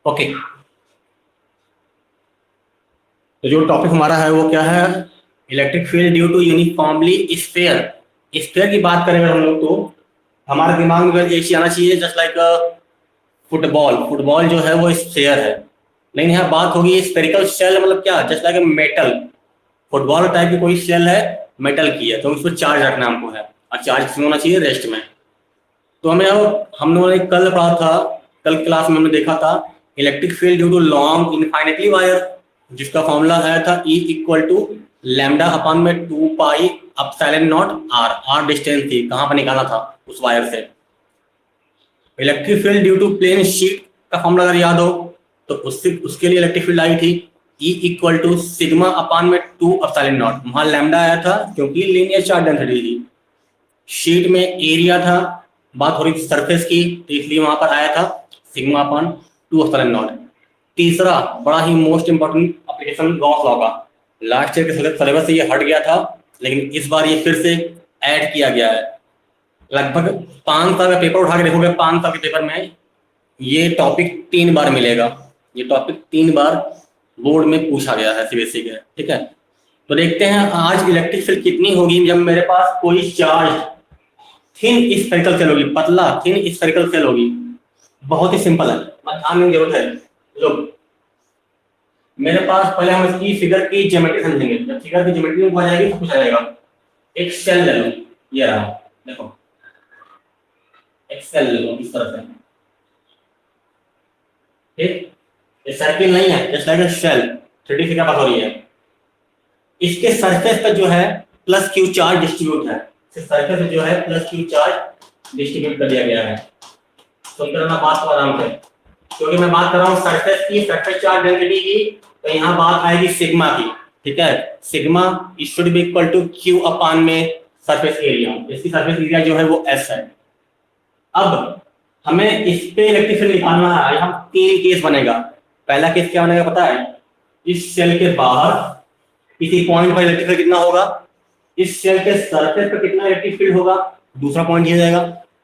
Okay, तो जो topic हमारा है वो क्या है? Electric field due to uniformly sphere. Sphere की बात करें अगर हम लोग तो हमारे दिमाग में एक चीज आना चाहिए, जस्ट लाइक फुटबॉल। फुटबॉल जो है वो स्फीयर है, लेकिन यहाँ बात होगी स्फेरिकल शेल, मतलब क्या? Just like metal. Football type की कोई शेल है, मेटल की है, तो उसको चार्ज रखना हमको है, और चार्ज किसमें होना चाहिए? रेस्ट में। तो हमें अब हम लोगों ने कल पढ़ा था, कल क्लास में हमने देखा था electric field due to long infinitely wire, जिसका फॉर्मूला आया था E equal to lambda upon में 2 pi epsilon naught r. R distance थी, कहाँ पर निकाला था? उस वायर से। Electric field due to plane sheet का फॉर्मूला अगर याद हो तो उसके लिए इलेक्ट्रिक फील्ड आई थी E equal to sigma upon में 2 एप्सिलॉन नॉट। वहां लैम्डा आया था क्योंकि लीनियर चार्ज डेंसिटी थी। शीट में एरिया था, बात हो रही थी सरफेस की, तो इसलिए वहां पर आया था सिग्मा अपॉन 2 एप्सिलॉन नॉट। तीसरा बड़ा ही most important application Gauss law का, लास्ट ईयर के सिलेबस से ये हट गया था, लेकिन इस बार ये फिर से ऐड किया गया है। लगभग 5 साल का पेपर उठा के देखोगे, 5 साल के पेपर में ये टॉपिक 3 बार मिलेगा। ये टॉपिक 3 बार बोर्ड में पूछा गया है, सीबीएसई के। ठीक है, तो देखते हैं आज इलेक्ट्रिक फील्ड कितनी होगी जब मेरे पास कोई चार्ज थिन स्फेरिकल सेल होगी, पतला थिन स्फेरिकल सेल होगी। बहुत ही सिंपल है, ध्यान देने की जरूरत है। लोग मेरे पास पहले हम इसकी फिगर की ज्योमेट्री समझेंगे। जब फिगर की ज्योमेट्री हो जाएगी तो कुछ आ जाएगा। एक सेल ले लो, ये रहा, देखो एक सेल ले लो इस तरह से। ठीक, ये सर्किल नहीं है, just like a shell. 3D figure बात हो रही है। इसके सरफेस पे जो है प्लस क्यू चार्ज डिस्ट्रीब्यूट है, सरफेस पे जो है प्लस क्यू चार्ज डिस्ट्रीब्यूट कर दिया गया है। तो करना बात को आराम से, क्योंकि मैं बात कर रहा हूँ सरफेस की, सरफेस चार्ज डेंसिटी की, तो यहाँ बात आएगी सिग्मा की। ठीक है, sigma should be equal to q upon में सरफेस एरिया। इसकी सरफेस एरिया जो है वो एस है। अब हमें इस पे इलेक्ट्रिक फील्ड निकालना है। हम 3 केस बनेगा। पहला केस क्या बनेगा पता है? इस सेल के बाहर किसी पॉइंट पर इलेक्ट्रिक फील्ड कितना होगा, इस सेल के सरफेस पर कितना इलेक्ट्रिक फील्ड होगा, दूसरा पॉइंट ये हो जाएगा।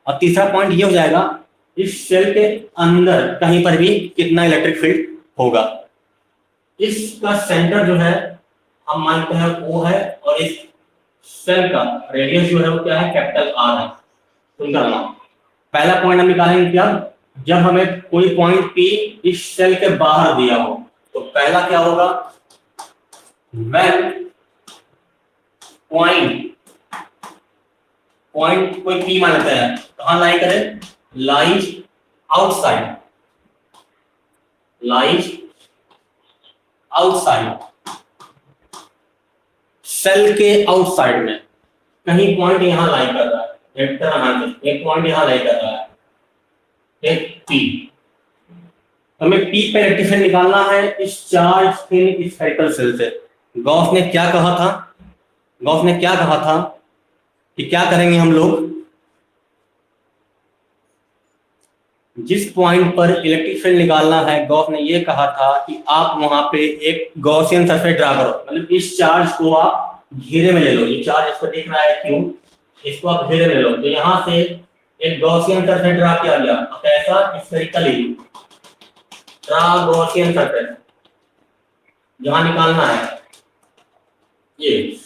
और तीसरा पॉइंट ये हो जाएगा इस सेल के अंदर कहीं पर भी कितना इलेक्ट्रिक फील्ड होगा। इसका सेंटर जो है हम मानते हैं O है, और इस सेल का रेडियस जो है वो क्या है? कैपिटल R है। सुनकर ना, पहला पॉइंट हम निकालेंगे क्या? जब हमें कोई पॉइंट P इस सेल के बाहर दिया हो, तो पहला क्या होगा? when पॉइंट कोई P मान लेते हैं, कहां लाई करें? Lies outside, lies outside, shell के आउटसाइड में कहीं पॉइंट यहां लाई कर रहा है। एक पॉइंट यहां लाई कर रहा है, एक P। हमें P पे इलेक्ट्रिक फील्ड निकालना है इस चार्ज थिन स्फेरिकल सेल से। गॉस ने क्या कहा था? गॉस ने क्या कहा था कि क्या करेंगे हम लोग? जिस पॉइंट पर इलेक्ट्रिक फील्ड निकालना है, गॉस ने ये कहा था कि आप वहां पे एक गॉसियन सरफेस ड्रा करो। मतलब इस चार्ज को आप घेरे में ले लो। ये चार्ज इसको दिख रहा है क्यों, इसको आप घेरे में ले लो। तो यहां से एक गॉसियन सरफेस ड्रा किया गया। कैसा? Spherically draw Gaussian surface. जहां निकालना है ये,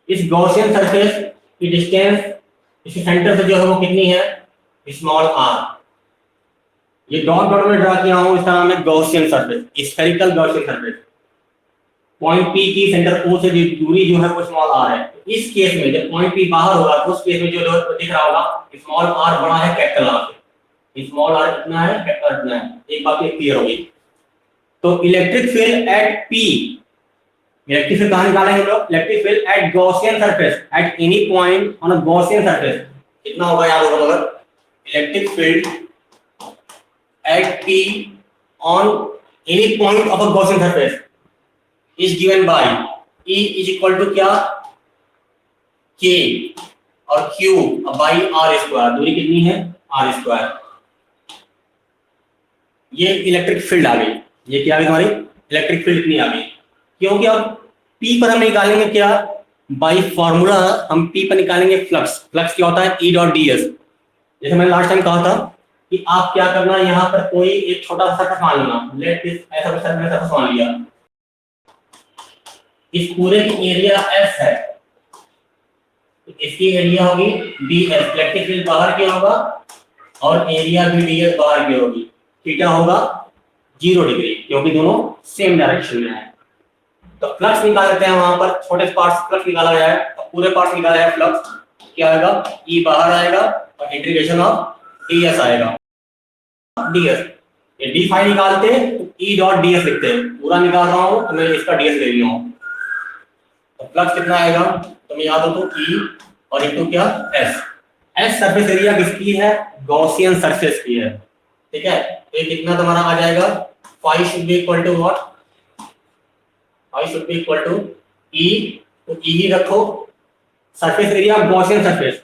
इस गॉसियन सरफेस की डिस्टेंस इसके सेंटर से जो है वो कितनी है? Small r। ये डॉट डॉट में ड्रा किया हूं, इसका नाम है Gaussian surface, spherical Gaussian surface. Point P की सेंटर O से दूरी जो है वो स्मॉल r है। इस केस में जब पॉइंट P बाहर होगा तो उस केस में जो दिख रहा होगा स्मॉल r बड़ा है कैपिटल R से। स्मॉल r कितना है? कैपिटल R कितना है? एक बात क्लियर होगी। तो electric field eight P, electric field कहां निकालेंगे हम लोग? Electric field eight Gaussian surface, eight any point on a Gaussian surface कितना होगा याद होगा? मगर electric field eight P on any point of a Gaussian surface is given by E is equal to क्या? K और Q by R square. दूरी कितनी है? R square. ये इलेक्ट्रिक फील्ड आ गई। ये क्या आ गई हमारी? इलेक्ट्रिक फील्ड इतनी आ गई। क्योंकि अब P पर हम निकालेंगे क्या? बाई फॉर्मूला हम P पर निकालेंगे फ्लक्स। फ्लक्स क्या होता है? E dot ds। जैसे मैंने लास्ट टाइम कहा था कि आप क्या करना है, यहाँ पर कोई एक छोटा सा सर्कस मान लेना, लेट दिस ऐसा कुछ सर्कस मान लिया, इस पूरे की एरिया एस है, तो इसकी एरिया होगी डी एस, इलेक्ट्रिक फील्ड बाहर की होगा और एरिया भी डी एस बाहर की होगी, थीटा होगा 0 डिग्री क्योंकि दोनों सेम डायरेक्शन में है। तो फ्लक्स निकाल लेते हैं, वहां पर छोटे पार्ट फ्लक्स निकाला गया है, तो पूरे पार्ट निकाला है फ्लक्स, क्या आएगा, ई बाहर आएगा और इंटीग्रेशन ऑफ डी एस आएगा, डीएस, ये डी फाई निकालते तो ई डॉट डीएस लिखते हैं, पूरा निकाल रहा हूं तो मैं इसका डीएस ले रही हूं, तो फ्लक्स कितना आएगा, तो मैं याद हो तो ई और इनटू क्या एस, एस सरफेस एरिया किसकी है, गॉसियन सरफेस की है, ठीक है, तो ये कितना तुम्हारा आ जाएगा, phi should be equal to what, phi should be equal to E, तो ई ही रखो, surface area Gaussian surface,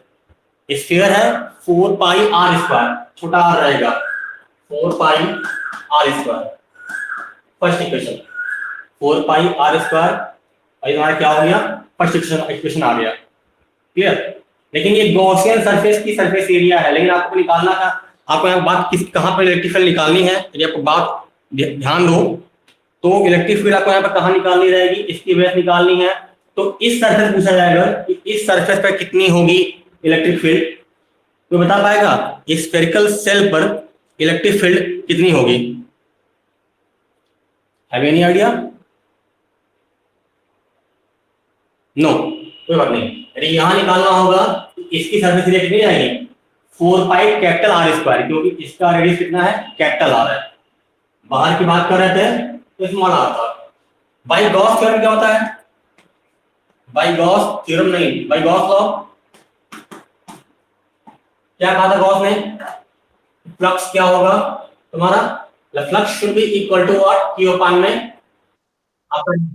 sphere है 4 पाई आर स्क्वायर, छोटा आर रहेगा 4 pi r square, first equation 4 pi r square, और हमारा क्या हो गया, फर्स्ट इक्वेशन आ गया, क्लियर। लेकिन ये गॉसियन सरफेस की सरफेस एरिया है, लेकिन आपको निकालना था, आपको यहाँ बात किस कहाँ पर इलेक्ट्रिक फील्ड निकालनी है, यदि आपको बात ध्यान दो तो इलेक्ट्रिक फील्ड आपको यहाँ पर कहाँ निकालनी रहेगी, इसकी वजह निकालनी है, तो इस सरफेस पूछा जाएगा कि इस सरफेस पर कितनी होगी इलेक्ट्रिक फील्ड, तो बता पाएगा इस स्फेरिकल सेल पर इलेक्ट्रिक फील्ड कितनी होगी, हैव एनी आइडिया, नो कोई बात नहीं, यदि यहां निकालना होगा तो इसकी सरफेस एरिया कितनी आएगी, 4 पाई कैपिटल आर स्क्वायर, क्योंकि इसका रेडियस कितना है, कैपिटल आर है, बाहर की बात कर रहे थे तो स्मॉल आर था। बाई गॉस थ्योरम क्या होता है, बाई गॉस थ्योरम नहीं, बाई गॉस लॉ, क्या कहा था गॉस ने, फ्लक्स क्या होगा तुम्हारा, flux should be equal to what, Q upon में, अपन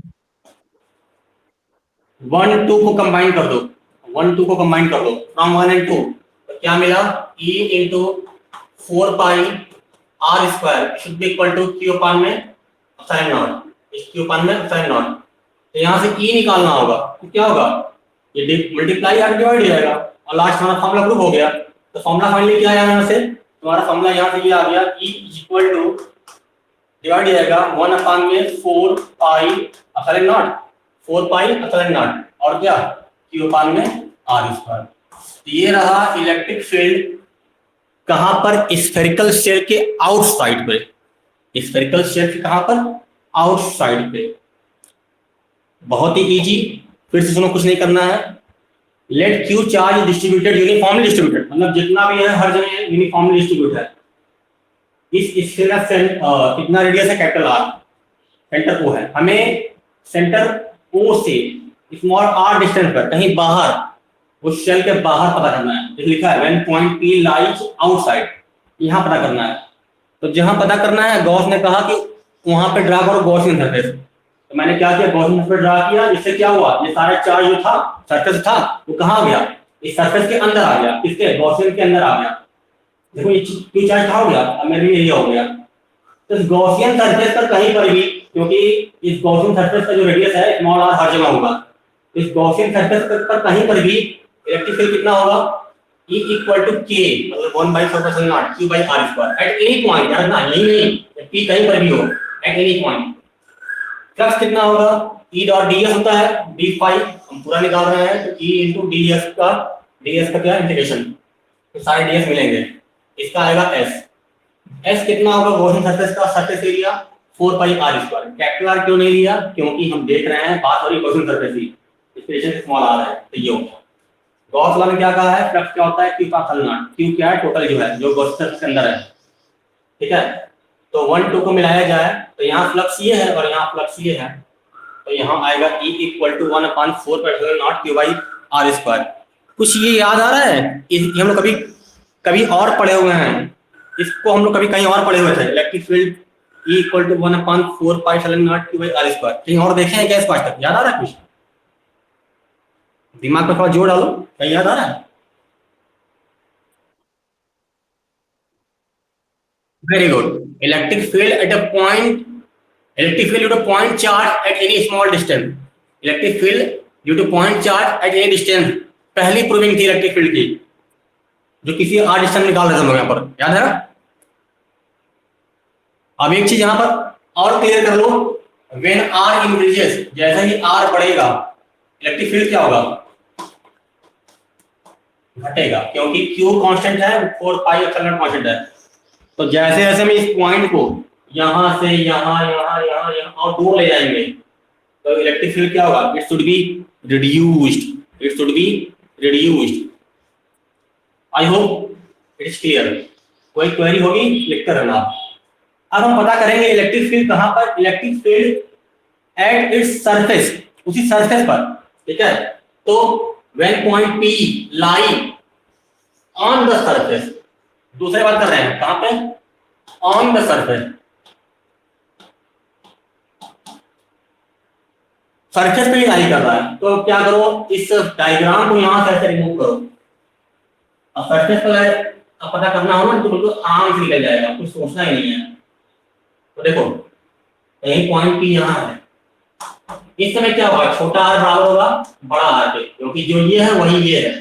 1 2 को कंबाइन कर दो, 1 2 को कंबाइन कर दो फ्रॉम 1 एंड 2, तो क्या मिला, E into 4 pi r square should be equal to Q upon में एप्सिलॉन नॉट, इस क्यू अपान में एप्सिलॉन नॉट, तो यहां से E निकालना होगा, तो क्या होगा, ये मल्टीप्लाई या डिवाइड हो जाएगा और लास्ट हमारा फॉर्मूला प्रूव हो गया, तो फॉर्मूला फाइनली क्या आया यहाँ से, तुम्हारा फॉर्मूला यहाँ से ये आ गया, E इक्वल टू डिवाइड हो जाएगा 1 अपान में 4 pi epsilon not, 4 pi epsilon not और क्या क्यू अपान में आर स्क्वायर। ये रहा इलेक्ट्रिक फील्ड कहां पर, स्फेरिकल शेल के आउटसाइड पे, स्फेरिकल शेल के कहां पर, आउटसाइड पे, बहुत ही इजी, फिर से सुनो कुछ नहीं करना है, let q charge distributed uniformly distributed, मतलब जितना भी है हर जगह यूनिफॉर्मली डिस्ट्रीब्यूट है, इस स्फीयर का कितना रेडियस है, कैपिटल आर, सेंटर ओ है, हमें सेंटर ओ से स्मॉल आर डिस्टेंस पर कहीं बाहर, उस शेल के बाहर पता करना है, लिखा है when point P lies outside, यहाँ पता करना है, तो जहां पता करना है गॉस ने कहा कि वहां पे ड्रा करो गॉसियन सरफेस, तो मैंने क्या किया, गॉसियन सरफेस ड्रा किया, इससे क्या हुआ, ये सारा चार्ज जो था सरफेस था वो कहाँ गया, इस सरफेस के अंदर आ गया, किसके, गॉसियन के अंदर आ गया, देखो ये क्यू चार्ज कहाँ हो गया, अब मेरे लिए ये हो गया, तो इस गॉसियन सरफेस पर कहीं पर भी, क्योंकि इस गॉसियन सरफेस का जो रेडियस है स्मॉल आर हर जगह होगा, इस गॉसियन सरफेस पर कहीं पर भी इलेक्ट्रिक फील्ड कितना होगा, E इक्वल टू के, मतलब 1 by 4 epsilon naught Q by r square at any point, याद रखना यही नहीं, P कहीं पर भी हो, एट एनी पॉइंट। फ्लक्स कितना होगा, E डॉट ds होता है d फाई, हम पूरा निकाल रहे हैं, तो E इंटू ds का क्या इंटीग्रेशन, तो सारे ds मिलेंगे, इसका आएगा s कितना होगा, गॉसियन सरफेस का surface area 4 pi r square, capital R क्यों नहीं लिया, क्योंकि हम देख रहे हैं बात हो रही गॉसियन सरफेस की, स्पेशल स्मॉल आर है, तो ये होगा। गॉस लॉ में क्या कहा है, फ्लक्स क्या होता है, क्यू का एप्सिलॉन नॉट, क्यू क्या है, टोटल जो है जो गॉसियन सरफेस के अंदर है, ठीक है, तो 1 2 को मिलाया जाए तो यहाँ फ्लक्स ये है और यहाँ फ्लक्स ये है, तो यहाँ आएगा E equal to 1 upon 4 pi epsilon naught Q by r square. कुछ ये याद आ रहा है, हम लोग कभी और पढ़े हुए हैं, इसको हम लोग कभी कहीं और पढ़े हुए थे, electric field E equal to 1 upon 4 pi epsilon naught Q by r square, कहीं और देखे हैं क्या, इस पास तक याद आ रहा है, कुछ दिमाग पे थोड़ा जोर डालो, क्या याद आ रहा है, very good. Electric field at a point, electric field due two point charge at any small distance, electric field due two point charge at any distance, पहली प्रूविंग थी इलेक्ट्रिक फील्ड की, जो किसी आर डिस्टेंस निकाल रहे थे हम लोग यहाँ पर, याद है ना, अब एक चीज यहाँ पर और क्लियर कर लो, व्हेन आर इंक्रीजेस, जैसे ही आर बढ़ेगा इलेक्ट्रिक फील्ड क्या होगा, घटेगा, क्योंकि क्यू कांस्टेंट है, 4 पाई एप्सिलॉन कांस्टेंट है। तो जैसे जैसे हम इस पॉइंट को यहां से यहां यहां यहां यहां और दूर ले जाएंगे तो इलेक्ट्रिक फील्ड क्या होगा, it should be reduced, it should be reduced. I hope it is clear. कोई क्वेरी होगी लिख कर रहना। अब हम पता करेंगे इलेक्ट्रिक फील्ड कहां पर, electric field at its surface, उसी सरफेस पर, ठीक है। तो when point P lie on the surface, दूसरी बात कर रहे हैं कहां पे, ऑन द सरफेस, सरफेस पे ही लाई कर रहा है। तो क्या करो, इस डायग्राम को यहां से ऐसे रिमूव करो। अब सरफेस पर अब पता करना हो ना तो बिल्कुल आराम से निकल जाएगा, कुछ सोचना ही नहीं है। तो देखो यही पॉइंट पी यहाँ है, इस समय क्या होगा, छोटा आर बराबर होगा बड़ा आर के, क्योंकि जो ये है वही ये है।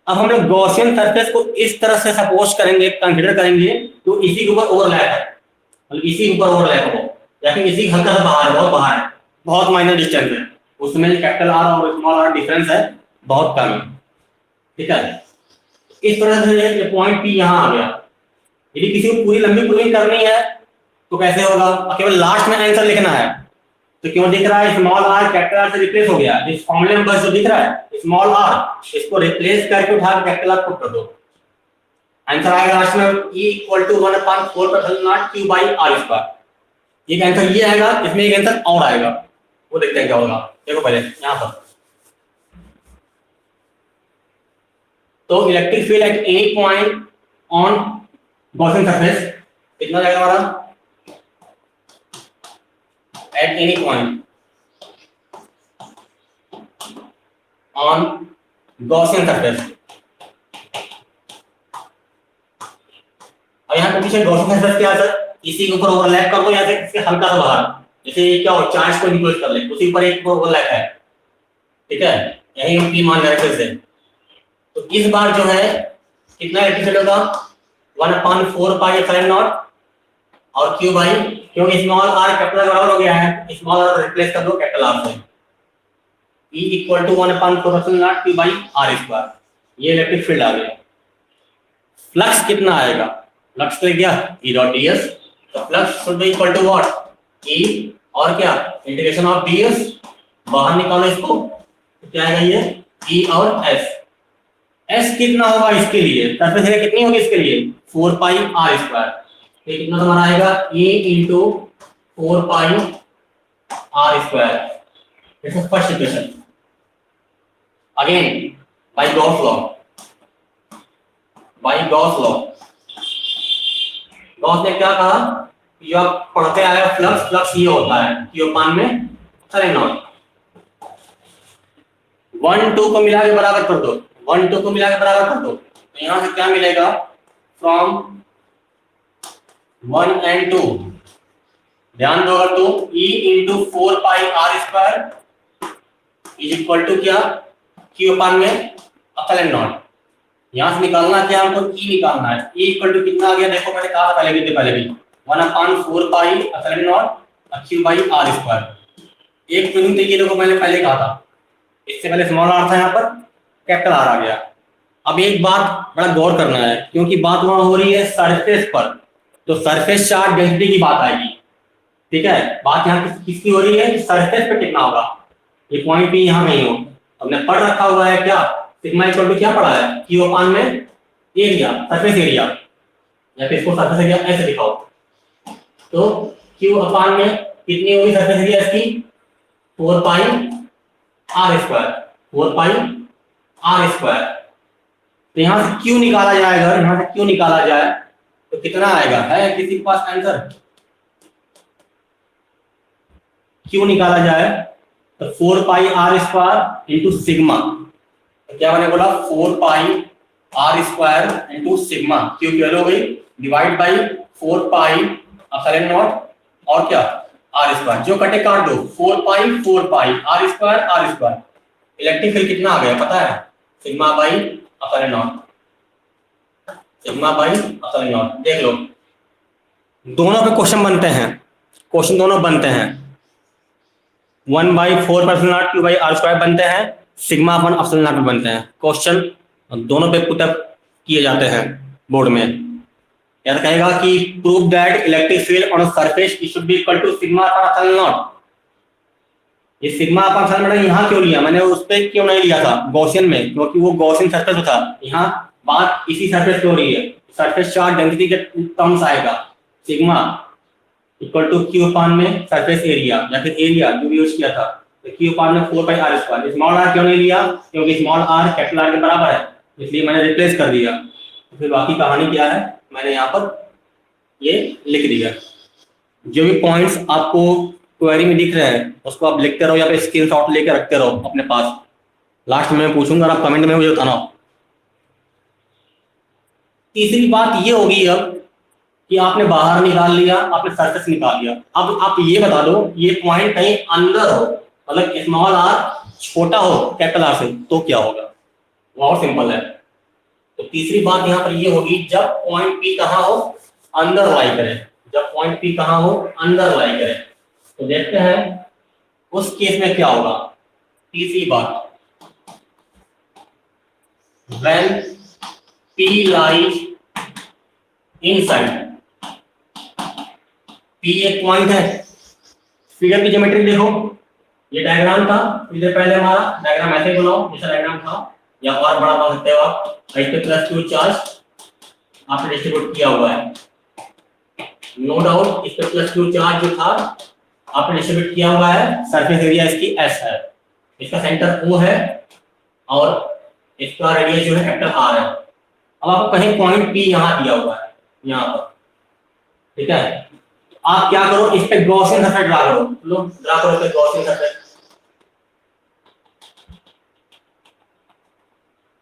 अब हम लोग गॉसियन सरफेस को इस तरह से सपोज करेंगे, कंसीडर करेंगे तो इसी के ऊपर ओवरलैप है, मतलब इसी के ऊपर ओवरलैप हो, या फिर इसी हल्का सा बाहर, बहुत बाहर है, बहुत माइनर डिस्टेंस है, उसमें कैपिटल आर और स्मॉल आर डिफरेंस है बहुत कम है, ठीक है। इस तरह से पॉइंट पी यहाँ आ गया। यदि किसी को पूरी लंबी प्रूविंग करनी है तो कैसे होगा, केवल लास्ट में आंसर लिखना है। तो क्यों दिख रहा है, स्मॉल आर कैपिटल आर से रिप्लेस हो गया, इस फॉर्मूले में बस जो दिख रहा है स्मॉल आर, इसको रिप्लेस करके उठा के कैपिटल आर पुट कर दो, आंसर आएगा लास्ट में E = 1/4 Q by r²। एक आंसर ये आएगा, इसमें एक आंसर और आएगा, वो देखते हैं क्या होगा। देखो पहले यहाँ पर, तो electric field eight any point on Gaussian surface कितना जाएगा हमारा, eight any point on Gaussian surface. अब यहाँ कंडीशन गॉसियन सरफेस क्या है सर, इसी के ऊपर ओवरलैप कर दो या फिर इसके हल्का सा बाहर, जैसे क्या हो चार्ज को निक्लोज कर ले, उसी पर एक ओवरलैप है, ठीक है, यही हम पी मान रखे थे। तो इस बार जो है कितना इलेक्ट्रिक फील्ड होगा, 1/4 पाई एप्सिलॉन नॉट और क्यू बाई, क्योंकि स्मॉल आर कैपिटल बराबर हो गया है, स्मॉल आर रिप्लेस कर दो कैपिटल आर से, E = 1/4 epsilon naught Q by r²। ये इलेक्ट्रिक फील्ड आ गया। फ्लक्स कितना आएगा, फ्लक्स तो क्या E.ds, तो flux should be equal to what, E और क्या इंटीग्रेशन ऑफ ds, बाहर निकालो इसको, तो क्या आएगा ये E और S। S कितना होगा इसके लिए, सरफेस एरिया कितनी होगी इसके लिए, 4 पाई r²। ये कितना तुम्हारा आएगा, E × 4 pi r²। This is first equation. Again by Gauss law, by Gauss law, Gauss ने क्या कहा, जो आप पढ़ते आए हो फ्लक्स, फ्लक्स ये होता है Q में एप्सिलॉन नॉट। 1 2 को मिला के बराबर कर दो, 1 2 को मिला के बराबर कर दो, तो यहां से क्या मिलेगा, फ्रॉम 1 and 2, ध्यान दो अगर तो E × 4 pi r² is equal to क्या, Q में एप्सिलॉन नॉट। यहां से निकालना क्या हमको, E निकालना है। E = कितना आ गया, देखो मैंने कहा था पहले भी 1/4 पाई epsilon naught Q by r²। एक प्रूविंग देखिए, देखो मैंने पहले कहा था, इससे पहले स्मॉल आर था, यहाँ पर कैपिटल आर आ गया। अब एक बात बड़ा गौर करना है, क्योंकि बात वहां हो रही है सरफेस पर, तो सरफेस चार्ज डेंसिटी की बात आएगी, ठीक है। बात यहाँ किसकी हो रही है, सरफेस पे कितना होगा, ये पॉइंट भी यहाँ नहीं हो, हमने पढ़ रखा हुआ है क्या, सिग्मा इक्वल टू क्या पढ़ा है, Q में एरिया, सरफेस एरिया, या फिर इसको सरफेस एरिया ऐसे दिखाओ, तो Q में कितनी होगी सरफेस एरिया इसकी, 4 पाई r², 4 पाई r²। तो यहां से Q निकाला जाएगा, यहां से Q निकाला जाए तो कितना आएगा, है किसी के पास आंसर, Q निकाला जाए तो 4 पाई r² इंटू सिग्मा, तो क्या मैंने बोला 4 pi r² into sigma, Q की वैल्यू हो गई, divide by 4 pi epsilon not और क्या r², जो कटे काट दो, 4 पाई r²। इलेक्ट्रिक फील्ड कितना आ गया पता है, sigma by epsilon not, sigma by epsilon not. देख लो दोनों पे क्वेश्चन बनते हैं, क्वेश्चन दोनों बनते हैं। 1/4 Q by R स्क्वायर बनते हैं, सिग्मा अपन एप्सिलॉन नॉट में बनते हैं। क्वेश्चन दोनों पे पुट अप किए जाते हैं बोर्ड में। यार कहेगा कि prove that electric field on surface should be equal to sigma upon epsilon naught. ये सिग्मा अपॉन एप्सिलॉन नॉट यहाँ क्यों लिया मैंने, उस पर क्यों नहीं लिया था गॉसियन में, क्योंकि वो गॉसियन सरफेस था। यहाँ बात इसी सरफेस पे हो रही है, सरफेस चार्ज डेंसिटी के टर्म्स आएगा। Sigma equal to Q upon में सरफेस एरिया या फिर एरिया जो भी यूज किया था, तो क्यू अपान में 4πr स्क्वायर। स्मॉल आर क्यों नहीं लिया, क्योंकि स्मॉल आर कैपिटल आर के बराबर है, इसलिए मैंने रिप्लेस कर दिया। तो फिर बाकी कहानी क्या है, मैंने यहाँ पर ये लिख दिया। जो भी पॉइंट्स आपको क्वेरी में दिख रहे हैं उसको आप लिखते रहो या फिर स्क्रीनशॉट लेकर रखते रहो अपने पास। लास्ट में मैं पूछूंगा, आप कमेंट में मुझे बताना। तीसरी बात ये होगी अब कि आपने बाहर निकाल लिया, आपने सरफेस निकाल लिया। अब आप ये बता दो ये पॉइंट कहीं अंदर हो, मतलब स्मॉल आर छोटा हो कैपिटल आर से, तो क्या होगा। बहुत सिंपल है। तो तीसरी बात यहाँ पर ये होगी, जब पॉइंट पी कहाँ हो, अंदर लाई करे। जब पॉइंट पी कहाँ हो, अंदर लाई करे। तो देखते हैं उस केस में क्या होगा। तीसरी बात, when P lies inside, P एक पॉइंट है। फिगर की ज्योमेट्री देखो, ये डायग्राम था इससे पहले, हमारा डायग्राम ऐसे ही बनाओ जैसा डायग्राम था, या और बड़ा बना सकते हो आप। इस पे प्लस क्यू चार्ज आपने डिस्ट्रीब्यूट किया हुआ है, नो डाउट। इस पे प्लस क्यू चार्ज जो था आपने डिस्ट्रीब्यूट किया हुआ है। सरफेस एरिया इसकी एस है, इसका सेंटर ओ है और इसका रेडियस जो है कैपिटल आर है। अब आपको कहीं पॉइंट पी यहाँ दिया हुआ है, यहाँ पर, ठीक है। आप क्या करो, इस पे गॉसियन सरफेस ड्रा करो। लो ड्रा करो इस पे गॉसियन सरफेस।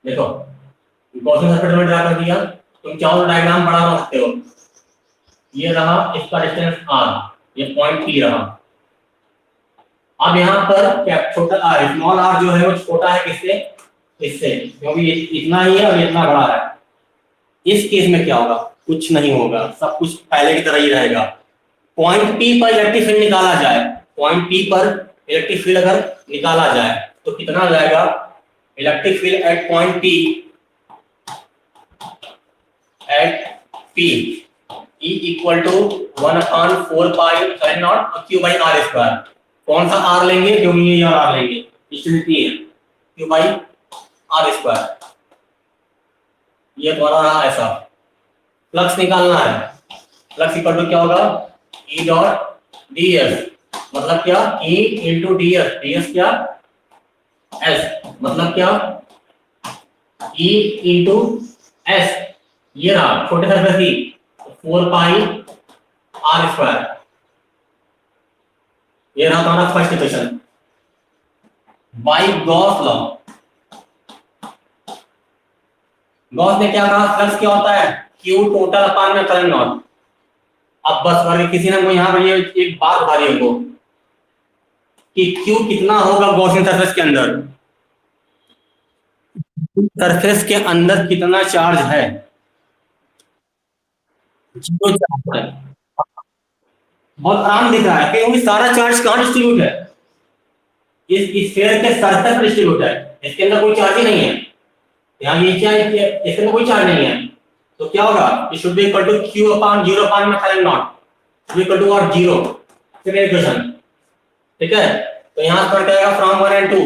देखो गॉसियन सरफेस में ड्रा कर दिया। तुम चाहो तो डायग्राम बड़ा बना सकते हो। ये रहा इसका डिस्टेंस r, ये पॉइंट p रहा। अब यहाँ पर क्या छोटा r, स्मॉल r जो है वो छोटा है किससे, इससे, क्योंकि ये इतना ही है और ये इतना बड़ा है। इस केस में क्या होगा, कुछ नहीं होगा, सब कुछ पहले की तरह ही रहेगा। पॉइंट P पर इलेक्ट्रिक फील्ड निकाला जाए, पॉइंट P पर इलेक्ट्रिक फील्ड अगर निकाला जाए तो कितना आ जाएगा, electric field at point P E equal to 1/4π Q by R square. कौन सा R लेंगे, क्योंकि ये R लेंगे, स्थिति है Q by R स्क्वायर। ये द्वारा रहा ऐसा। फ्लक्स निकालना है, फ्लक्स इक्वल टू क्या होगा, E डॉट ds, मतलब क्या, E इंटू ds, ds क्या S, मतलब क्या E इंटू S। ये रहा छोटे सरफेस की 4πr स्क्वायर। ये रहा हमारा first equation by Gauss law. Gauss ने क्या कहा, फ्लक्स क्या होता है, Q टोटल अपान में एप्सिलॉन नॉट। अब बस अगर किसी ने यहाँ पर ये एक बात बता दी हमको कि Q कितना होगा गॉसियन सरफेस के अंदर, सरफेस के अंदर कितना चार्ज है, 0 चार्ज है। बहुत आराम दिख रहा है क्योंकि सारा चार्ज कहाँ डिस्ट्रीब्यूट है, इस स्फीयर के सरफेस पर डिस्ट्रीब्यूट है, इसके अंदर कोई चार्ज ही नहीं है। यहाँ ये क्या है, इसके अंदर कोई चार्ज नहीं है, तो क्या होगा, it should be equal to Q upon 0 upon में एप्सिलॉन नॉट इक्वल टू और 0। सेकंड इक्वेशन, ठीक है। तो यहाँ पर क्या आएगा, फ्रॉम 1 एंड 2,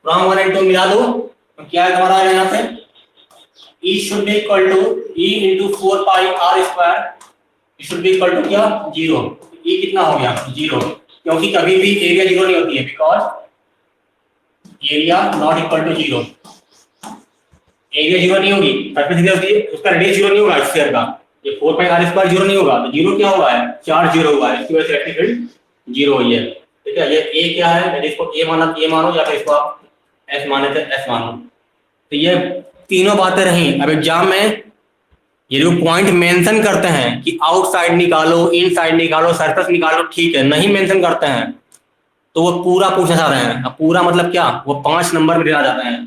फ्रॉम 1 एंड 2 मिला दो तो क्या हमारा आएगा यहाँ पे, E should be equal to E into 4πr square, it should be equal to क्या, 0। E कितना हो गया, 0, क्योंकि कभी भी एरिया 0 नहीं होती है, because area not equal to 0। Area 0 नहीं होगी, सरफेस एरिया होती है, उसका रेडियस 0 नहीं होगा स्फीयर का। ये 4πr स्क्वायर 0 नहीं होगा, तो 0 क्या हुआ है, चार्ज 0 हुआ है, इसकी वजह से इलेक्ट्रिक फील्ड 0 हुई है, ठीक है। ये A क्या है, यदि इसको A माना तो A मानो, या फिर इसको आप S माने तो S मानो। तो ये तीनों बातें रही। अब एग्जाम में ये जो पॉइंट मेंशन करते हैं कि आउटसाइड निकालो, इनसाइड निकालो, सरफेस निकालो, ठीक है, नहीं मेंशन करते हैं तो वो पूरा पूछना चाहते हैं। अब पूरा मतलब क्या, वो 5 नंबर में दिया जाते हैं,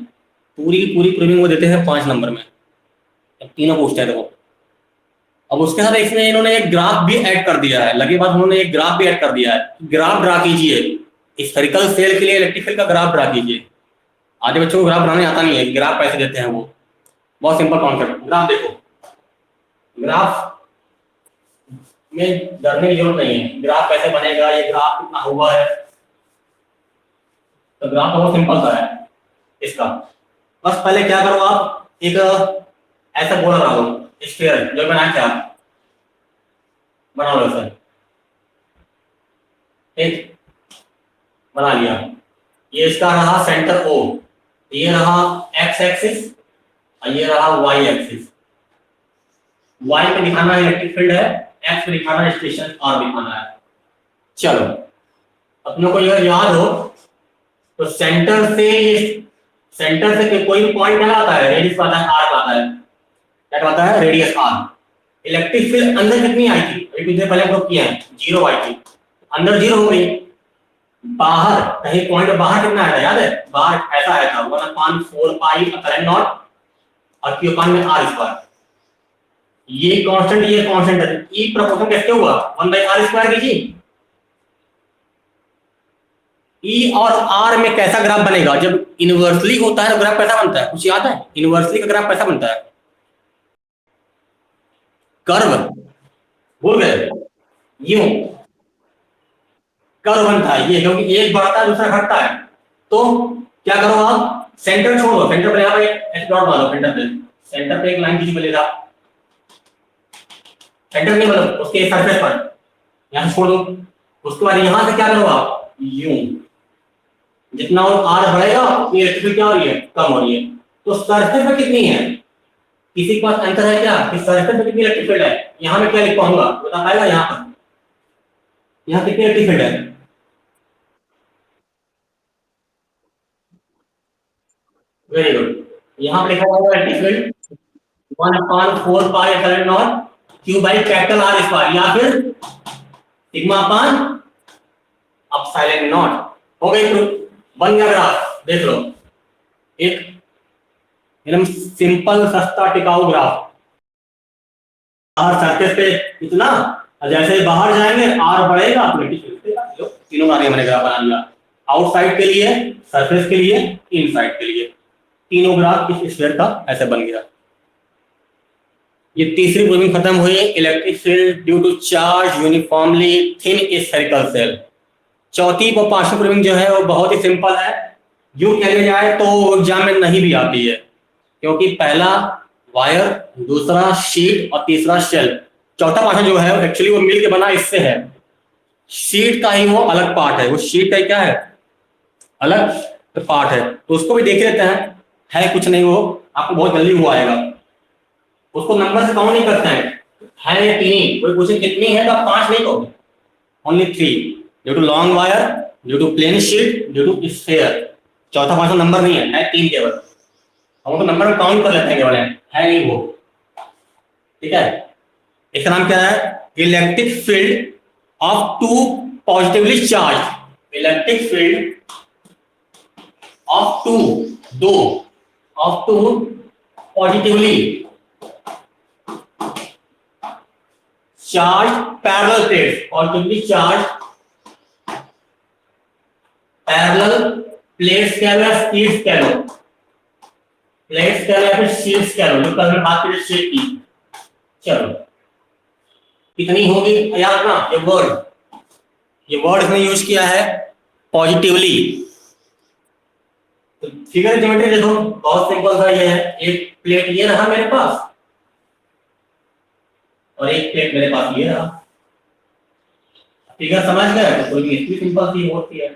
पूरी की पूरी प्रूविंग वो देते हैं 5 नंबर में। अब तीनों पूछते हैं, देखो अब उसके साथ इसमें इन्होंने एक ग्राफ भी ऐड कर दिया है, लगे बाद उन्होंने एक ग्राफ भी ऐड कर दिया है। ग्राफ ड्रा कीजिए, स्फेरिकल सेल के लिए इलेक्ट्रिक फील्ड का ग्राफ ड्रा कीजिए। आधे बच्चों को ग्राफ बनाने आता नहीं है, ग्राफ कैसे देते हैं वो, बहुत सिंपल कॉन्सेप्ट। ग्राफ देखो, ग्राफ में डरने की जरूरत नहीं है। ग्राफ कैसे बनेगा, ये ग्राफ कितना हुआ है, तो ग्राफ तो बहुत सिंपल सा है इसका। बस पहले क्या करो आप, एक ऐसा बोल रहा हूँ स्फीयर जो बनाया क्या बना लो सर, ठीक बना लिया। ये इसका रहा सेंटर ओ, ये रहा एक्स एक्सिस और ये रहा वाई एक्सिस। वाई पे दिखाना इलेक्ट्रिक फील्ड है, एक्स पे दिखाना स्टेशन आर दिखाना है। चलो अपनों को यह याद हो तो सेंटर से कोई भी पॉइंट क्या आता है, रेडियस आता है, आर आता है, क्या आता है, रेडियस आर। इलेक्ट्रिक फील्ड अंदर कितनी आई थी, अभी कुछ देर पहले प्रूव किया है, 0 आई थी, अंदर 0 हो गई। बाहर कहीं पॉइंट बाहर कितना आया था याद है, बाहर ऐसा आया था 1/4 पाई एप्सिलॉन नॉट और क्यू अपान में आर स्क्वायर। ये कांस्टेंट ये कांस्टेंट है, ई प्रोपोर्शन कैसे हुआ, 1/r स्क्वायर कीजिए। ई और आर में कैसा ग्राफ बनेगा, जब इनवर्सली होता है तो ग्राफ कैसा बनता है, कुछ याद है, इनवर्सली का ग्राफ कैसा बनता है, कर्व भूल गए, यूं कर्व बनता है ये, क्योंकि एक बढ़ता है दूसरा घटता है। तो क्या करो आप, सेंटर छोड़ो, सेंटर पे यहाँ पे एच डॉट मारो, सेंटर पे एक लाइन खींच मिलेगा, सेंटर नहीं मतलब उसके सरफेस पर यहां छोड़ दो। उसके बाद यहां से क्या करो आप, यूं जितना और आर बढ़ेगा ये इलेक्ट्रिक क्या हो रही है, कम हो रही है। तो सरफेस पे कितनी है, किसी के पास आंसर है क्या कि सरफेस पे कितनी इलेक्ट्रिक फील्ड है, यहां मैं क्या लिख पाऊंगा बता पाएगा, यहां पर यहां कितनी इलेक्ट्रिक फील्ड है, वेरी गुड, यहां पर लिखा हुआ है electric field 1/4 pi epsilon not Q by capital R square या फिर सिग्मा अपान एप्सिलॉन नॉट। हो गई प्रूफ, बन गया ग्राफ, देख लो एक एकदम सिंपल सस्ता टिकाऊ ग्राफ। बाहर सरफेस पे इतना, जैसे ही बाहर जाएंगे आर बढ़ेगा, तीनों आगे मैंने ग्राफ बना लिया, आउटसाइड के लिए, सरफेस के लिए, इनसाइड के लिए, तीनों ग्राफ इस स्फीयर का ऐसे बन गया। ये तीसरी प्रूविंग खत्म हुई, electric field due to charge uniformly thin spherical shell. चौथी व पांचवी प्रूविंग जो है वो बहुत ही सिंपल है, यूं कहने जाए तो एग्जाम में नहीं भी आती है, क्योंकि पहला वायर, दूसरा शीट और तीसरा शेल। चौथा पार्ट जो है एक्चुअली वो मिल के बना इससे है, शीट का ही वो अलग पार्ट है, वो शीट का क्या है, अलग पार्ट है, तो उसको भी देख लेते हैं। है कुछ नहीं, वो आपको बहुत जल्दी वो आएगा, उसको नंबर से काउंट नहीं करते हैं, है ये तीन, कोई पूछे कितनी है तो आप 5 नहीं कहोगे, only 3 due to long wire, due to plane sheet, due to sphere. चौथा पांचवा नंबर नहीं है तीन केवल, हम तो नंबर में काउंट कर लेते हैं केवल, है नहीं वो, ठीक है। इसका नाम क्या है, electric field of two positively charge, electric field of two, दो of two positively charge parallel plates, positively charge parallel plates कह लो या शीट्स कह लो, प्लेट्स कह लो या फिर शीट्स कह लो, जो कल मैं बात करी शीट की। चलो कितनी होगी याद रखना, ये वर्ड इसने यूज किया है पॉजिटिवली। तो फिगर ज्योमेट्री देखो बहुत सिंपल सा ये है, एक प्लेट ये रहा मेरे पास और एक प्लेट मेरे पास ये रहा, फिगर समझ गए, तो कोई भी सिंपल सी होती है।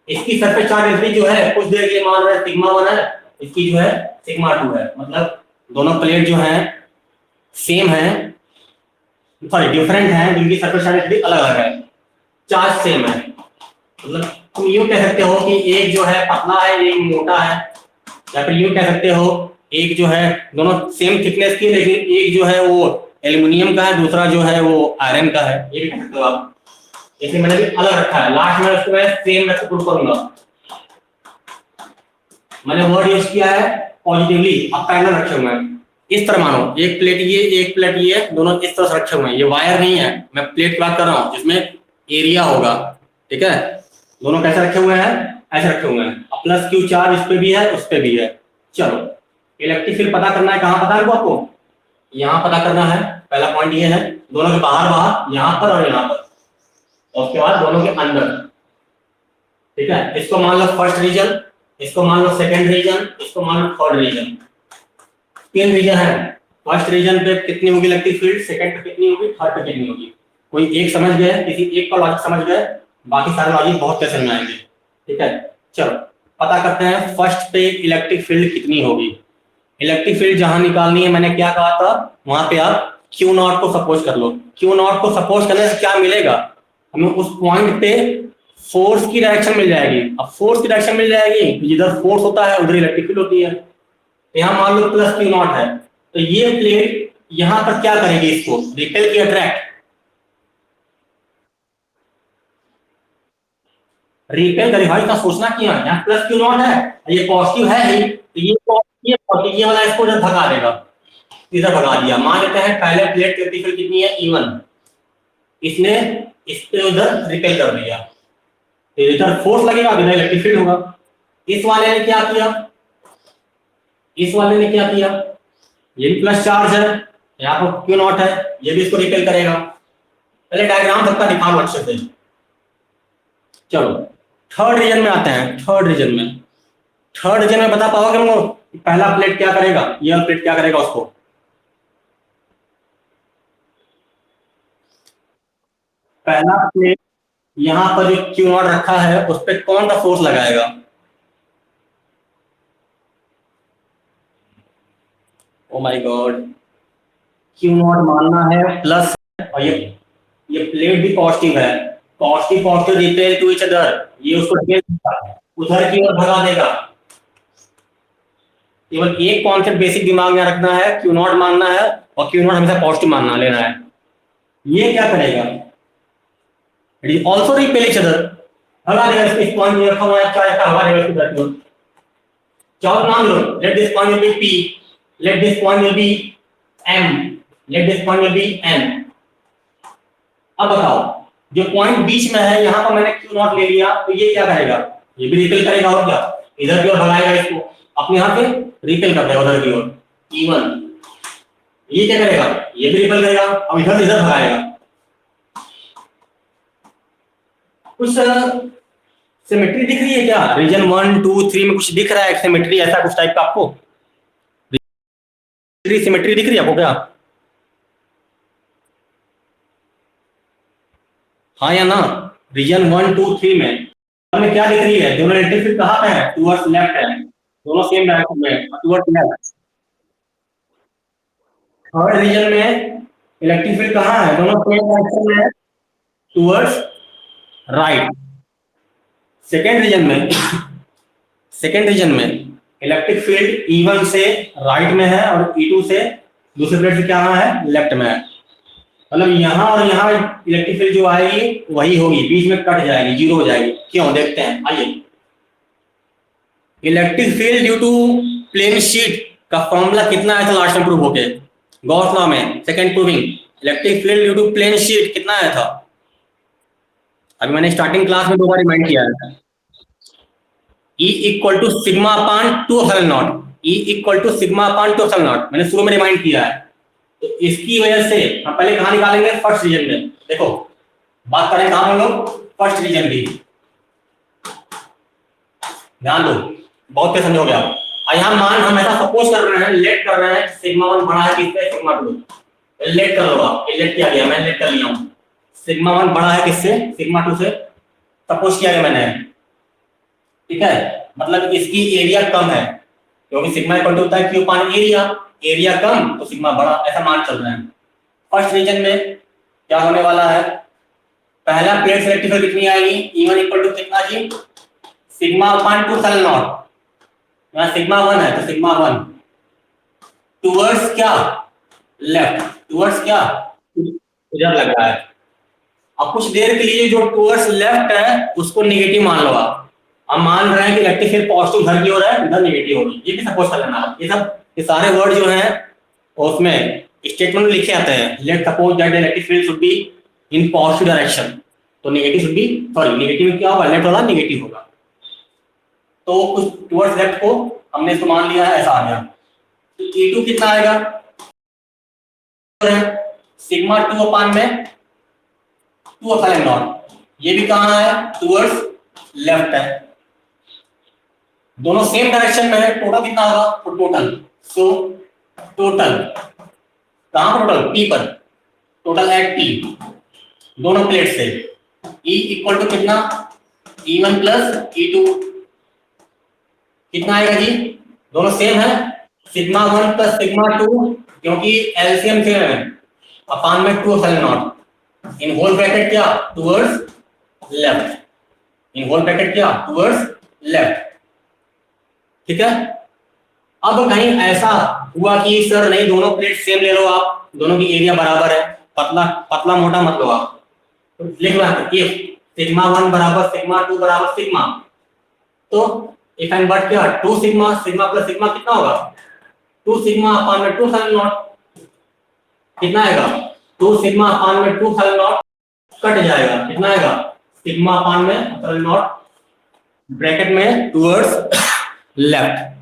इसकी सरफेस चार्ज डेंसिटी जो है कुछ देर के लिए मान रहे हैं सिग्मा 1 है, इसकी जो है सिग्मा 2 है, मतलब दोनों प्लेट जो हैं सेम है, सॉरी डिफरेंट है, जिनकी सरफेस चार्ज डेंसिटी अलग अलग है, चार्ज सेम है। मतलब तुम यूं कह सकते हो कि एक जो है पतला है एक मोटा है, या फिर यूं कह सकते हो एक जो है दोनों सेम थिकनेस की, लेकिन एक जो है वो एल्युमिनियम का है, दूसरा जो है वो आयरन का है, ये भी कह सकते हो आप। जैसे मैंने भी अलग रखा है, लास्ट में उसको मैं सेम रख प्रूव करूंगा। मैंने वर्ड यूज किया है पॉजिटिवली, अब पैरेलल रखे हुए हैं, इस तरह मानो एक प्लेट ये एक प्लेट ये, दोनों इस तरह से रखे हुए हैं, ये वायर नहीं है, मैं प्लेट की बात कर रहा हूँ जिसमें एरिया होगा, ठीक है। दोनों कैसे रखे हुए हैं, ऐसे रखे हुए हैं, प्लस क्यू चार्ज इस पे भी है उस पे भी है। चलो इलेक्ट्रिक फील्ड पता करना है, कहाँ पता है आपको, यहाँ पता करना है। पहला पॉइंट ये है, दोनों के बाहर बाहर, यहाँ पर और यहाँ पर, और उसके बाद दोनों के अंदर, ठीक है। इसको मान लो फर्स्ट रीजन, इसको मान लो सेकंड रीजन, इसको मान लो थर्ड रीजन। तीन रीजन है, फर्स्ट रीजन पे कितनी होगी इलेक्ट्रिक फील्ड, सेकंड पे कितनी होगी, थर्ड पे कितनी होगी। कोई एक समझ गए, किसी एक का लॉजिक समझ गए, बाकी सारे लॉजिक बहुत कैसे में आएंगे, ठीक है। चलो पता करते हैं फर्स्ट पे इलेक्ट्रिक फील्ड कितनी होगी। इलेक्ट्रिक फील्ड जहां निकालनी है, मैंने क्या कहा था, वहां पे आप क्यू नॉट को सपोज कर लो। क्यू नॉट को सपोज करने से क्या मिलेगा, हमें उस पॉइंट पे फोर्स की डायरेक्शन मिल जाएगी। अब फोर्स की डायरेक्शन मिल जाएगी तो जिधर फोर्स होता है उधर इलेक्ट्रिक फील्ड होती है। तो यहाँ मान लो प्लस क्यू नॉट है, तो ये प्लेट यहां पर क्या करेगी, इसको रिपेल की अट्रैक्ट, रिपेल करेगी भाई। इतना सोचना क्यों है, यहाँ प्लस क्यू नॉट है, ये पॉजिटिव है ही, तो ये पॉजिटिव, ये वाला इसको इधर भगा देगा, इधर भगा दिया। मान लेते हैं पहले प्लेट की इलेक्ट्रिक फील्ड कितनी है, E1, इसने इस पे उधर रिपेल कर दिया, इधर फोर्स लगेगा, इधर इलेक्ट्रिक फील्ड होगा। इस वाले ने क्या किया, इस वाले ने क्या किया, ये भी प्लस चार्ज है, यहाँ पर क्यू नॉट है, ये भी इसको रिपेल करेगा। पहले डायग्राम सबका दिखा लो अच्छे से। चलो थर्ड रीजन में आते हैं। थर्ड रीजन में बता पाओगे हम लोग पहला प्लेट क्या करेगा, ये प्लेट क्या करेगा उसको। पहला प्लेट यहां पर जो क्यू नॉट रखा है उस पर कौन सा फोर्स लगाएगा, oh my god, q naught मानना है प्लस, और ये प्लेट भी पॉजिटिव है, positive positive repel to each other, ये उसको उधर की ओर भगा देगा। केवल एक कॉन्सेप्ट बेसिक दिमाग में रखना है, क्यू नॉट मानना है और क्यू नॉट हमेशा पॉजिटिव मानना लेना है। ये क्या करेगा, it is also repel each other, भगा देगा। इस पॉइंट में रखा हुआ है, क्या ऐसा भगा देगा इसको इधर। चाहो नाम लो, let this point will be P, let this point will be M, let this point will be N. अब बताओ जो पॉइंट बीच में है, यहां पर मैंने क्यू नॉट ले लिया, तो ये क्या करेगा, ये भी रिपेल करेगा, और क्या इधर की ओर भगाएगा इसको, अपने यहां पे रिपेल कर देगा उधर की ओर E1। ये क्या करेगा, ये भी रिपेल करेगा, अब इधर इधर भगाएगा। कुछ सिमेट्री दिख रही है क्या, रीजन 1 2 3 में कुछ दिख रहा है सिमेट्री, ऐसा कुछ टाइप का आपको सिमेट्री दिख रही है आपको क्या, हाँ या ना। रीजन 1 2 3 में हमें क्या दिख रही है, दोनों इलेक्ट्रिक फील्ड कहां पे है, टुवर्ड्स लेफ्ट है, दोनों सेम डायरेक्शन में है, टुवर्ड्स लेफ्ट। थर्ड रीजन में इलेक्ट्रिक फील्ड कहां है, दोनों सेम डायरेक्शन में है, टुवर्ड्स राइट। सेकेंड रीजन में सेकेंड रीजन में इलेक्ट्रिक फील्ड E1 से राइट में है और E2 से दूसरे प्लेट से क्या है, लेफ्ट में है। मतलब यहाँ और यहाँ इलेक्ट्रिक फील्ड जो आएगी वही होगी, बीच में कट जाएगी, जीरो हो जाएगी। क्यों, देखते हैं आइए। Electric field due to plane sheet का फॉर्मूला कितना आया था लास्ट में प्रूव होके, गॉस लॉ में second proving. Electric field due to plane sheet कितना आया था, अभी मैंने स्टार्टिंग क्लास में दो बार रिमाइंड किया है, E equal to sigma upon 2 epsilon naught, E equal to sigma upon 2 epsilon naught, मैंने शुरू में रिमाइंड किया है। तो इसकी वजह से हम पहले कहां निकालेंगे, फर्स्ट रीजन में। देखो बात करें कहां हम लोग, फर्स्ट रीजन की, ध्यान दो बहुत कैसे समझोगे आप। यहाँ मान हम ऐसा सपोज कर रहे हैं, लेट कर रहे हैं, सिग्मा 1 बड़ा है किससे, सिग्मा 2, लेट कर लो आप, लेट किया गया, मैं लेट कर लिया हूं। सिग्मा 1 बड़ा है किससे, सिग्मा 2 से, सपोज किया गया मैंने, ठीक है। मतलब इसकी एरिया कम है, क्योंकि सिग्मा इक्वल टू होता है क्यू अपान एरिया, एरिया कम तो सिग्मा बड़ा, ऐसा मान चल रहे हैं। फर्स्ट रीजन में क्या होने वाला है, पहला प्लेट से इलेक्ट्रिक फील्ड कितनी आएगी, E1 इक्वल टू कितना जी, सिग्मा अपान 2 एप्सिलॉन नॉट, यहाँ सिग्मा 1 है तो सिग्मा 1 टुवर्ड्स क्या, लेफ्ट, टुवर्ड्स क्या, इधर लग रहा है। अब कुछ देर के लिए जो टुवर्ड्स लेफ्ट है उसको नेगेटिव मान लो आप। हम मान रहे हैं कि इलेक्ट्रिक फील्ड पॉजिटिव इधर की ओर है, इधर नेगेटिव होगी, ये भी सपोज कर लेना। ये सब ये सारे वर्ड जो हैं और उसमें स्टेटमेंट लिखे आते हैं, let suppose that electric field should be in positive direction, तो negative should be, sorry negative क्या होगा, लेफ्ट वाला नेगेटिव होगा, तो कुछ टुवर्ड्स लेफ्ट को हमने इसको मान लिया है, ऐसा आ गया। तो E2 कितना आएगा, सिग्मा 2 अपान में 2 एप्सिलॉन नॉट, ये भी कहाँ है, टुवर्ड्स लेफ्ट है, दोनों सेम डायरेक्शन में है, टोटल कितना होगा, तो टोटल, सो टोटल कहां पर, टोटल P पर, टोटल एट P दोनों प्लेट से, E इक्वल टू कितना, E1 प्लस E2 कितना आएगा जी, दोनों सेम है, सिग्मा 1 प्लस सिग्मा 2, क्योंकि एलसीएम सेम है, अपान में 2 epsilon nought, in whole bracket क्या, towards left, in whole bracket क्या, टुवर्ड्स लेफ्ट, ठीक है। अब कहीं ऐसा हुआ कि सर नहीं दोनों प्लेट सेम ले लो आप, दोनों की एरिया बराबर है, पतला पतला मोटा मत लो आप, तो लिख लो इफ सिग्मा 1 बराबर सिग्मा 2 बराबर सिग्मा, तो इफ एंड बट क्या, 2 सिग्मा, सिग्मा प्लस सिग्मा कितना होगा, 2 सिग्मा अपान में 2 एप्सिलॉन नॉट, कितना आएगा, 2 सिग्मा अपान में 2 एप्सिलॉन नॉट कट जाएगा, कितना आएगा, सिग्मा अपान में एप्सिलॉन नॉट ब्रैकेट में टुवर्ड्स लेफ्ट,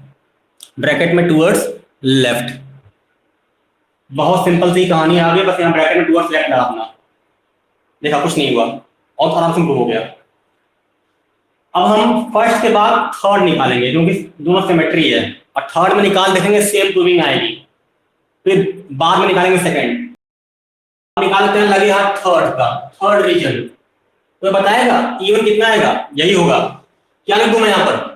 ब्रैकेट में टुवर्ड्स लेफ्ट, बहुत सिंपल सी कहानी आ गई, बस यहाँ ब्रैकेट में टुवर्ड्स लेफ्ट लगाना, देखा कुछ नहीं हुआ और आराम से इंप्रूव हो गया। अब हम फर्स्ट के बाद थर्ड निकालेंगे, क्योंकि दोनों सिमेट्री है, और थर्ड में निकाल देखेंगे सेम प्रूविंग आएगी, फिर बाद में निकालेंगे सेकंड, निकालते हैं लगे हाथ थर्ड का, थर्ड रीजन, तो बताएगा E1 कितना आएगा, यही होगा, क्या लिख दूं मैं यहाँ पर,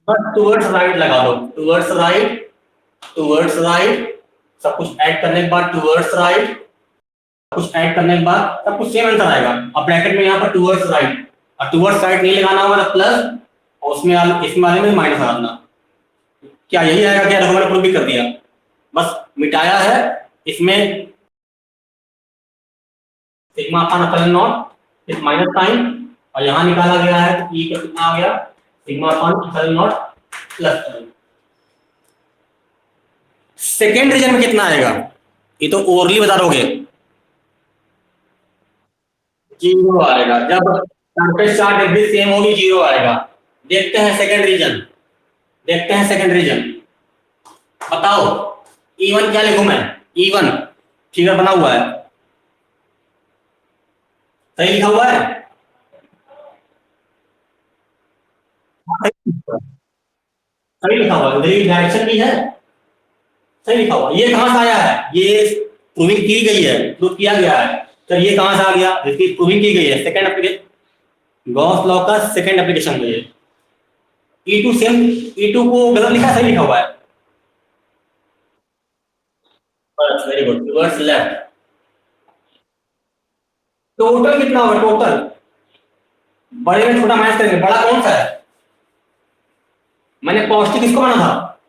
बस टुवर्ड्स राइट लगा दो, टुवर्ड्स राइट, टुवर्ड्स राइट, सब कुछ ऐड करने के बाद टुवर्ड्स राइट, कुछ ऐड करने के बाद सब कुछ सेम आंसर आएगा। अब ब्रैकेट में यहाँ पर टुवर्ड्स राइट, और टुवर्ड्स राइट नहीं लगाना होगा ना प्लस, और उसमें इसमें वाले में माइनस लगाना, क्या यही आएगा, क्या मैंने प्रूव भी कर दिया, बस मिटाया है, इसमें सिग्मा अपान एप्सिलॉन नॉट इस माइनस साइन, और यहाँ निकाला गया है तो E का कितना आ गया, sigma upon epsilon naught plus sign. Second region में कितना आएगा, ये तो ओरली बता दोगे, 0 आएगा, जब सरफेस चार्ज डिग्री सेम होगी 0 आएगा। देखते हैं सेकंड रीजन, देखते हैं सेकंड रीजन, बताओ E1 क्या लिखूं मैं, E1 फिगर बना हुआ है, सही लिखा हुआ है, सही लिखा हुआ है, उधर डायरेक्शन भी है, सही लिखा हुआ, ये कहां से आया है, ये प्रूविंग की गई है, प्रूव किया गया है, तो ये कहां से आ गया, इसकी प्रूविंग की गई है, सेकंड एप्लीकेशन, गॉस लॉ का सेकंड एप्लीकेशन है ये। E2 सेम, E2 को गलत लिखा, सही लिखा हुआ है, बस very good, towards left. Total कितना होगा, टोटल बड़े में छोटा माइनस करेंगे, बड़ा कौन सा है, मैंने पॉजिटिव किसको माना था,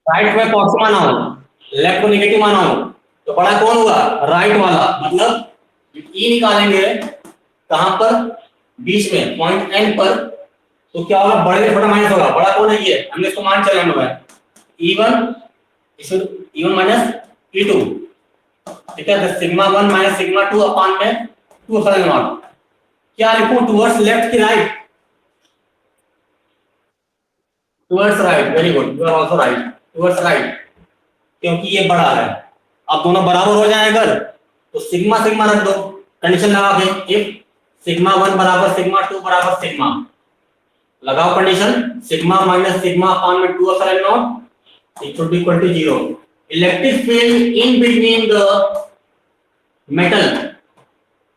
राइट में पॉजिटिव माना हूं, लेफ्ट को नेगेटिव माना हूं, तो बड़ा कौन हुआ, राइट वाला, मतलब E निकालेंगे कहां पर, बीच में पॉइंट N पर, तो क्या होगा, बड़े में छोटा माइनस होगा, बड़ा कौन है ये, हमने इसको मान चले हम लोग E1, इसमें E1 माइनस E2, ठीक है, तो सिग्मा 1 माइनस सिग्मा 2 अपान में 2 एप्सिलॉन नॉट, क्या लिखूं, टुवर्ड्स लेफ्ट की right, towards right, very good, you are also right, towards right, क्योंकि ये बड़ा है, अब दोनों बराबर हो जाए अगर, तो सिग्मा सिग्मा रख दो, कंडीशन लगा के, इफ सिग्मा 1 बराबर सिग्मा 2 बराबर सिग्मा, लगाओ condition, sigma minus sigma upon में 2 epsilon naught, it should be equal to 0, electric field in between the metal,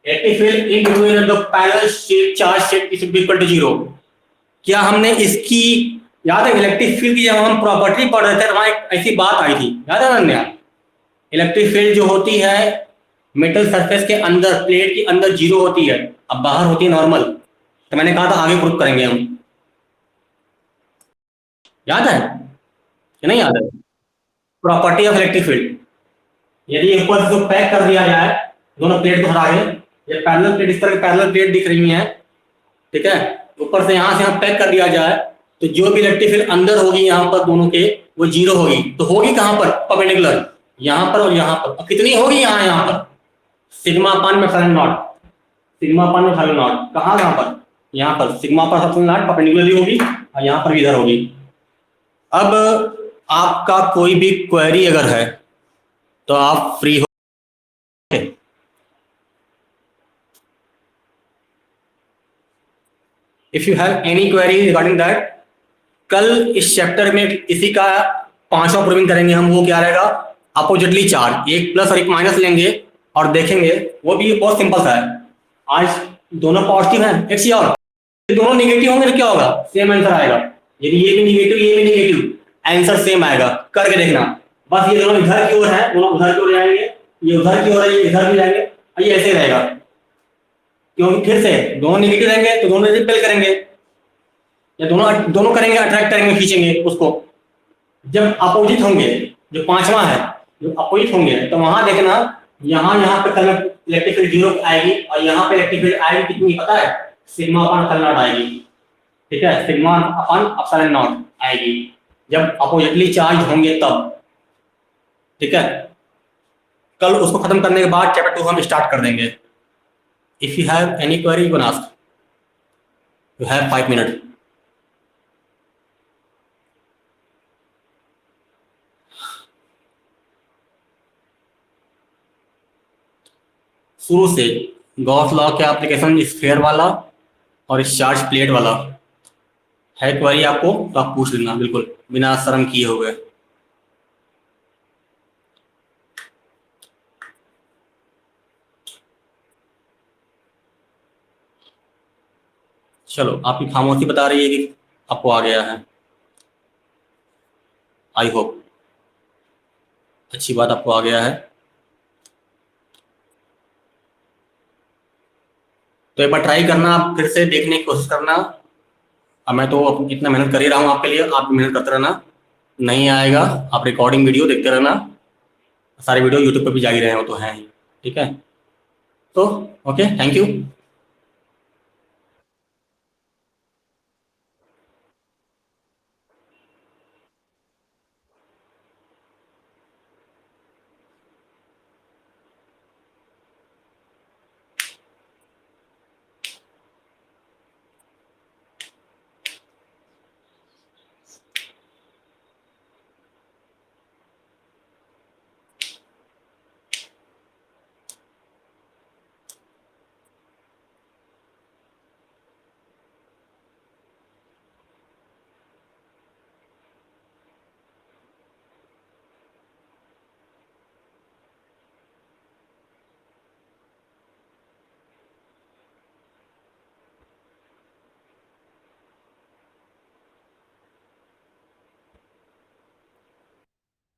electric field in between the parallel sheet charge sheet is equal to 0। क्या हमने इसकी याद है, electric field की जब हम property पढ़ रहे थे वहां एक ऐसी बात आई थी, याद है ना, इलेक्ट्रिक फील्ड जो होती है मेटल सरफेस के अंदर, प्लेट के अंदर 0 होती है, अब बाहर होती है नॉर्मल, तो मैंने कहा था आगे प्रूव करेंगे हम, याद है कि नहीं याद है, प्रॉपर्टी ऑफ इलेक्ट्रिक फील्ड, यदि ऊपर से पैक कर दिया जाए दोनों प्लेट को हटा के, ये पैरेलल प्लेट, इस तरह की पैरेलल प्लेट दिख रही है, ठीक है, ऊपर से यहाँ पैक कर दिया जाए तो जो भी इलेक्ट्रिक फील्ड अंदर होगी यहाँ पर दोनों के वो जीरो होगी। तो होगी कहाँ पर? परपेंडिकुलर, यहाँ पर और यहाँ पर। और कितनी होगी? यहाँ पर सिग्मा अपान में एप्सिलॉन नॉट, सिग्मा अपान में एप्सिलॉन नॉट। कहाँ पर? यहाँ पर सिग्मा पर एप्सिलॉन नॉट परपेंडिकुलरली होगी और यहाँ पर भी इधर होगी। अब आपका कोई भी क्वेरी अगर है तो आप फ्री हो। If you have any query regarding that, कल इस चैप्टर में इसी का 5वां प्रूविंग करेंगे हम। वो क्या रहेगा? अपोजिटली चार्ज, एक प्लस और एक माइनस लेंगे और देखेंगे। वो भी बहुत सिंपल सा है। आज दोनों पॉजिटिव हैं, एक सी और दोनों नेगेटिव होंगे तो क्या होगा? सेम आंसर आएगा। यदि ये भी नेगेटिव ये भी नेगेटिव, आंसर सेम आएगा। करके देखना। बस ये दोनों इधर की ओर है, दोनों उधर की ओर जाएंगे, ये उधर की ओर है, ये इधर भी जाएंगे, और ये ऐसे रहेगा। क्योंकि फिर से दोनों नेगेटिव रहेंगे तो दोनों रिपेल करेंगे, या दोनों करेंगे, अट्रैक्ट करेंगे, खींचेंगे उसको। जब अपोजिट होंगे, जो 5वां है, जो अपोजिट होंगे, तो वहां देखना यहाँ पे करंट इलेक्ट्रिक फील्ड जीरो आएगी और यहाँ पे इलेक्ट्रिक फील्ड आएगी कितनी पता है? सिग्मा अपान एप्सिलॉन नॉट आएगी। ठीक है, सिग्मा अपान एप्सिलॉन नॉट आएगी जब अपोजिटली चार्ज होंगे तब। ठीक है, कल उसको खत्म करने के बाद चैप्टर 2 हम स्टार्ट कर देंगे। If you have any query you can ask, you have 5 minute. शुरू से गॉस लॉ के एप्लीकेशन स्फीयर वाला और इस चार्ज प्लेट वाला है क्वेरी आपको तो आप पूछ लेना, बिल्कुल बिना शर्म किए हुए। चलो, आपकी खामोशी बता रही है कि आपको आ गया है। आई होप अच्छी बात, आपको आ गया है। तो एक बार ट्राई करना, आप फिर से देखने की कोशिश करना। अब मैं तो इतना मेहनत कर ही रहा हूँ आपके लिए, आप भी मेहनत करते रहना। नहीं आएगा आप रिकॉर्डिंग वीडियो देखते रहना, सारे वीडियो यूट्यूब पे भी जा ही रहे हो तो हैं ही। ठीक है, तो ओके, थैंक यू।